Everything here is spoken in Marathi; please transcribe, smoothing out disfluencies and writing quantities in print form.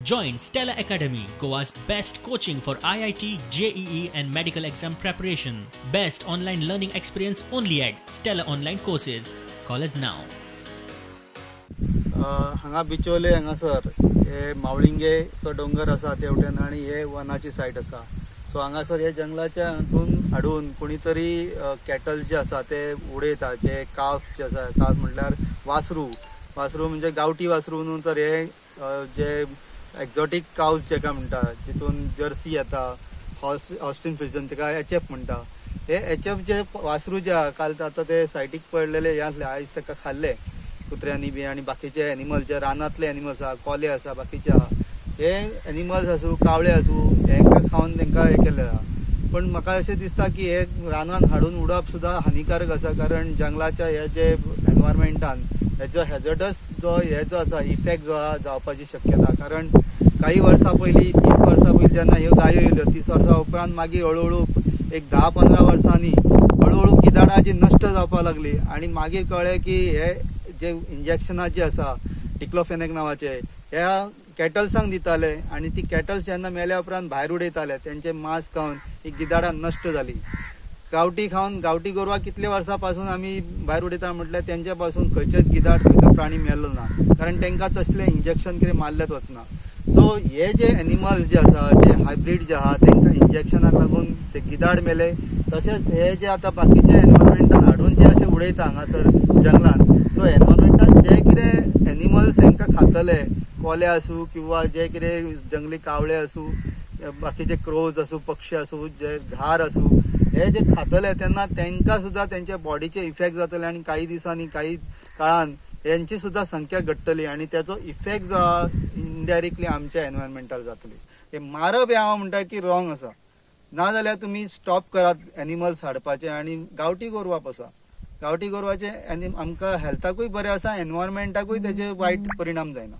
Join Stella Academy, Goa's best coaching for IIT, JEE and medical exam preparation. Best online learning experience only at Stella Online Courses. Call us now. हांगा बिचोले हांगासर हे मावळिंगे तो डोंगर आसा तेवटेन आणि हे वनाची साइट आसा. सो हांगासर हे जंगलाच्या हातून हाडून कोणीतरी कॅटल जे आसा ते उडयता, जे काफ जे आसा, काफ म्हटल्यार वासरू म्हणजे गावठी वासरू न्हू, तर हे जे एक्झॉटिक काउज जेका म्हणटा, जितून जर्सी येता, हॉस्टिन फ्रिजन तेका HF म्हणटा. हे HF जे वासरू जे काल आता ते सायटीक पडलेले हे आसले, आयज ताका खाल्ले कुत्र्यांनी बी, आणि बाकीचे एनिमल जे रानातले एनिमल्स आहा, कोले आसा, बाकीचे आहा, हे एनिमल्स आसूं, कावळे आसूं, हेंका खावन तेंका हे केले आहा. पण म्हाका अशें दिसता की हे रानान हाडून उडप सुद्दां हानिकारक आसा, कारण जंगलाच्या हे जे एनवायरमेंटान हेजो हॅझर्डस जो आसा इफेक्ट जो आहा जावपाची शक्यता. कारण काही वर्सां पयलीं, 30 वर्सां पयलीं जेन्ना ह्यो गायो येयल्यो, 30 वर्सां उपरांत मागीर हळूहळू एक 10-15 वर्सांनी हळूहळू गिदाडां जी नश्ट जावपाक लागली, आणि मागीर कळ्ळें की हे जे इंजेक्शनां जी आसा डिक्लोफेनेक नांवाचे, ह्या कॅटल्सांक दिताले, आणि ती कॅटल्स जेन्ना मेल्या उपरांत भायर उडयताले, तेंचे मांस खावन ही गिदाडां नश्ट जाली. गावठी खावन, गावठी गोरवां कितले वर्सां पासून आमी भायर उडयता म्हटल्यार तेंच्या पासून खंयचेच गिदाड, खंयचो प्राणी मेल्लो ना, कारण तेंकां तसलें इंजेक्शन कितें मारलेंच वचना. सो हे जे एनिमल्स जे आसा, जे हायब्रीड जे आहा, तेंकां इंजेक्शनाक लागून ते गिदाड मेले. तशेंच हे जे आतां बाकीचे एनवायरमेंटान हाडून जे अशें उडयता हांगासर जंगलान, सो एनवायरमेंटान जे कितें एनिमल्स हेंकां खातले, कोले आसूं किंवा जे कितें जंगली कावळे आसूं, बाकीचे क्रोज आसूं, पक्षी आसूं, जे घार आसूं, हे जे खातले तेन्ना तेंकां सुद्दां तेंच्या बॉडीचे इफेक्ट जातले, आणि काही दिसांनी, काही काळान यांची सुद्दां संख्या घट्टली, आणि त्याचो इफेक्ट जो आहा इनडायरेक्टली आमच्या एनवायरमेंटार जातली. हे मारप हे हांव म्हणटा की रॉंग आसा. नाजाल्यार तुमी स्टॉप करात एनिमल्स हाडपाचे आणि गावठी गोरवां पोसा. गावठी गोरवाचे आमकां हेल्थाकूय बरें आसा, एनवायरमेंटाकूय तेजे वायट परिणाम जायना.